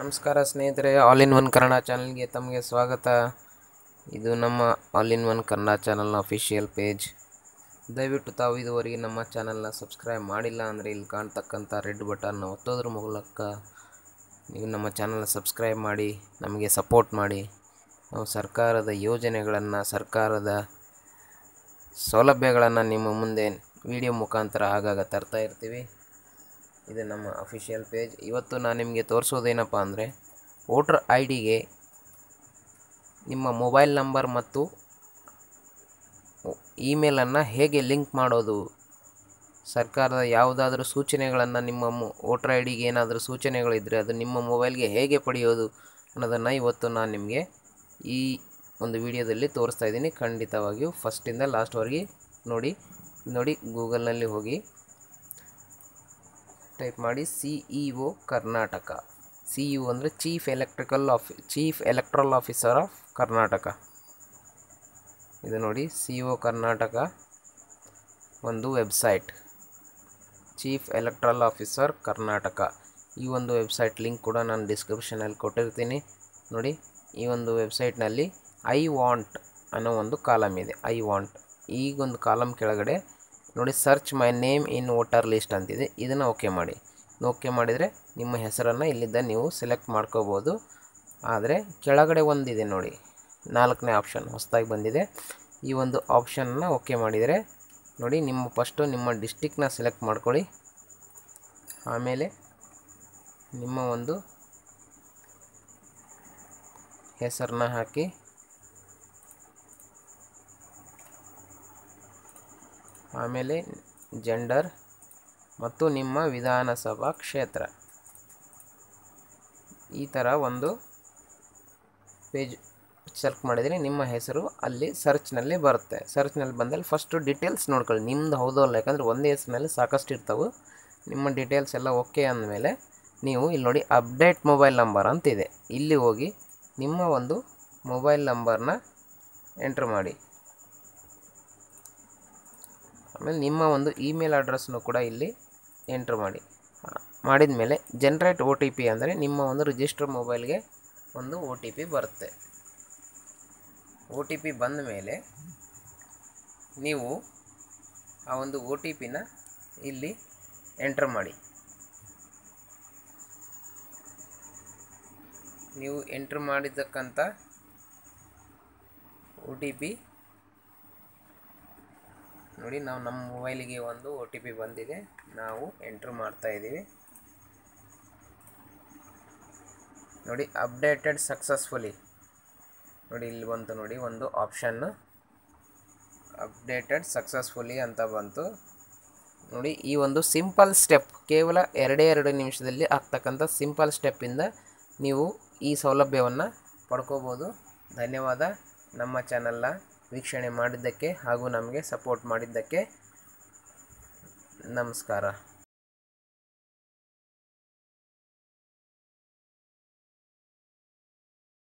ನಮಸ್ಕಾರ ಸ್ನೇಹಿತರೆ, all in one Kannada ಚಾನಲ್ಗೆ ತಮಗೆ ಸ್ವಾಗತ. ಇದು ನಮ್ಮ ಆಲ್ ಇನ್ ಒನ್ ಕನ್ನಡ ಚಾನಲ್ನ ಅಫಿಷಿಯಲ್ ಪೇಜ್. ದಯವಿಟ್ಟು ತಾವು ಇದುವರೆಗೆ ನಮ್ಮ ಚಾನಲ್ನ ಸಬ್ಸ್ಕ್ರೈಬ್ ಮಾಡಿಲ್ಲ ಅಂದರೆ ಇಲ್ಲಿ ಕಾಣ್ತಕ್ಕಂಥ ರೆಡ್ ಬಟನ್ನ ಒತ್ತೋದ್ರ ಮೂಲಕ ನೀವು ನಮ್ಮ ಚಾನಲ್ನ ಸಬ್ಸ್ಕ್ರೈಬ್ ಮಾಡಿ ನಮಗೆ ಸಪೋರ್ಟ್ ಮಾಡಿ. ನಾವು ಸರ್ಕಾರದ ಯೋಜನೆಗಳನ್ನು, ಸರ್ಕಾರದ ಸೌಲಭ್ಯಗಳನ್ನು ನಿಮ್ಮ ಮುಂದೆ ವಿಡಿಯೋ ಮುಖಾಂತರ ಆಗಾಗ ತರ್ತಾ ಇರ್ತೀವಿ. ಇದು ನಮ್ಮ ಅಫಿಷಿಯಲ್ ಪೇಜ್. ಇವತ್ತು ನಾನು ನಿಮಗೆ ತೋರಿಸೋದೇನಪ್ಪ ಅಂದರೆ, ವೋಟರ್ ಐ ಡಿಗೆ ನಿಮ್ಮ ಮೊಬೈಲ್ ನಂಬರ್ ಮತ್ತು ಇಮೇಲನ್ನು ಹೇಗೆ ಲಿಂಕ್ ಮಾಡೋದು, ಸರ್ಕಾರದ ಯಾವುದಾದ್ರೂ ಸೂಚನೆಗಳನ್ನು ನಿಮ್ಮ ವೋಟರ್ ಐ ಡಿಗೆ ಏನಾದರೂ ಸೂಚನೆಗಳಿದ್ದರೆ ಅದು ನಿಮ್ಮ ಮೊಬೈಲ್ಗೆ ಹೇಗೆ ಪಡೆಯೋದು ಅನ್ನೋದನ್ನು ಇವತ್ತು ನಾನು ನಿಮಗೆ ಈ ಒಂದು ವಿಡಿಯೋದಲ್ಲಿ ತೋರಿಸ್ತಾ ಇದ್ದೀನಿ. ಖಂಡಿತವಾಗಿಯೂ ಫಸ್ಟಿಂದ ಲಾಸ್ಟ್ವರೆಗೆ ನೋಡಿ ಗೂಗಲ್ನಲ್ಲಿ ಹೋಗಿ ಟೈಪ್ ಮಾಡಿ CEO ಕರ್ನಾಟಕ. CEO ಅಂದರೆ chief electoral officer of Karnataka. ಇದು ನೋಡಿ, CO ಕರ್ನಾಟಕ ಒಂದು website, chief electoral officer Karnataka. ಈ ಒಂದು ವೆಬ್ಸೈಟ್ ಲಿಂಕ್ ಕೂಡ ನಾನು ಡಿಸ್ಕ್ರಿಪ್ಷನಲ್ಲಿ ಕೊಟ್ಟಿರ್ತೀನಿ. ನೋಡಿ, ಈ ಒಂದು ವೆಬ್ಸೈಟ್ನಲ್ಲಿ ಐ ವಾಂಟ್ ಅನ್ನೋ ಒಂದು ಕಾಲಮ್ ಇದೆ. ಐ ವಾಂಟ್, ಈಗೊಂದು ಕಾಲಮ್ ಕೆಳಗಡೆ ನೋಡಿ, search my name in voter list ಅಂತಿದೆ. ಇದನ್ನು ಓಕೆ ಮಾಡಿ. ಓಕೆ ಮಾಡಿದರೆ ನಿಮ್ಮ ಹೆಸರನ್ನು ಇಲ್ಲಿದ್ದ ನೀವು ಸೆಲೆಕ್ಟ್ ಮಾಡ್ಕೋಬೋದು. ಆದರೆ ಕೆಳಗಡೆ ಒಂದಿದೆ ನೋಡಿ, 4ನೇ ಆಪ್ಷನ್ ಹೊಸದಾಗಿ ಬಂದಿದೆ. ಈ ಒಂದು ಆಪ್ಷನ್ನ ಓಕೆ ಮಾಡಿದರೆ ನೋಡಿ, ನಿಮ್ಮ ಡಿಸ್ಟಿಕ್ನ ಸೆಲೆಕ್ಟ್ ಮಾಡ್ಕೊಳ್ಳಿ. ಆಮೇಲೆ ನಿಮ್ಮ ಒಂದು ಹೆಸರನ್ನ ಹಾಕಿ, ಆಮೇಲೆ ಜೆಂಡರ್ ಮತ್ತು ನಿಮ್ಮ ವಿಧಾನಸಭಾ ಕ್ಷೇತ್ರ. ಈ ಥರ ಒಂದು ಪೇಜ್ ಸೆಲೆಕ್ಟ್ ಮಾಡಿದರೆ ನಿಮ್ಮ ಹೆಸರು ಅಲ್ಲಿ ಸರ್ಚ್ನಲ್ಲಿ ಬರುತ್ತೆ. ಸರ್ಚ್ನಲ್ಲಿ ಬಂದಲ್ಲಿ ಫಸ್ಟು ಡೀಟೇಲ್ಸ್ ನೋಡ್ಕೊಳ್ಳಿ, ನಿಮ್ಮದು ಹೌದೋ ಅಲ್ಲ. ಯಾಕಂದರೆ ಒಂದೇ ಹೆಸರಿನಲ್ಲಿ ಸಾಕಷ್ಟು ಇರ್ತವೆ. ನಿಮ್ಮ ಡೀಟೇಲ್ಸ್ ಎಲ್ಲ ಓಕೆ ಅಂದಮೇಲೆ ನೀವು ಇಲ್ಲಿ ನೋಡಿ, ಅಪ್ಡೇಟ್ ಮೊಬೈಲ್ ನಂಬರ್ ಅಂತಿದೆ. ಇಲ್ಲಿ ಹೋಗಿ ನಿಮ್ಮ ಒಂದು ಮೊಬೈಲ್ ನಂಬರ್ನ ಎಂಟ್ರ್ ಮಾಡಿ. ಆಮೇಲೆ ನಿಮ್ಮ ಒಂದು ಇಮೇಲ್ ಅಡ್ರೆಸ್ನು ಕೂಡ ಇಲ್ಲಿ ಎಂಟ್ರ್ ಮಾಡಿದ ಮೇಲೆ ಜನರೇಟ್ OTP ಅಂದರೆ ನಿಮ್ಮ ಒಂದು ರಿಜಿಸ್ಟರ್ ಮೊಬೈಲ್ಗೆ ಒಂದು OTP ಬರುತ್ತೆ. OTP ಬಂದ ಮೇಲೆ ನೀವು ಆ ಒಂದು OTPನ ಇಲ್ಲಿ ಎಂಟ್ರ್ ಮಾಡಿ. ನೀವು ಎಂಟ್ರ್ ಮಾಡಿದ್ದಕ್ಕಂಥ OTP ನೋಡಿ, ನಮ್ಮ ಮೊಬೈಲಿಗೆ ಒಂದು OTP ಬಂದಿದೆ. ನಾವು ಎಂಟ್ರ್ ಮಾಡ್ತಾ ಇದ್ದೀವಿ. ನೋಡಿ, ಅಪ್ಡೇಟೆಡ್ ಸಕ್ಸಸ್ಫುಲಿ ನೋಡಿ, ಇಲ್ಲಿ ಬಂತು ನೋಡಿ ಒಂದು ಆಪ್ಷನ್ನು, ಅಪ್ಡೇಟೆಡ್ ಸಕ್ಸಸ್ಫುಲಿ ಅಂತ ಬಂತು ನೋಡಿ. ಈ ಒಂದು ಸಿಂಪಲ್ ಸ್ಟೆಪ್, ಕೇವಲ 2 ನಿಮಿಷದಲ್ಲಿ ಆಗ್ತಕ್ಕಂಥ ಸಿಂಪಲ್ ಸ್ಟೆಪ್ಪಿಂದ ನೀವು ಈ ಸೌಲಭ್ಯವನ್ನು ಪಡ್ಕೋಬೋದು. ಧನ್ಯವಾದ. ನಮ್ಮ ಚಾನಲ್ನ ವೀಕ್ಷಣೆ ಮಾಡಿದ್ದಕ್ಕೆ ಹಾಗೂ ನಮಗೆ ಸಪೋರ್ಟ್ ಮಾಡಿದ್ದಕ್ಕೆ ನಮಸ್ಕಾರ.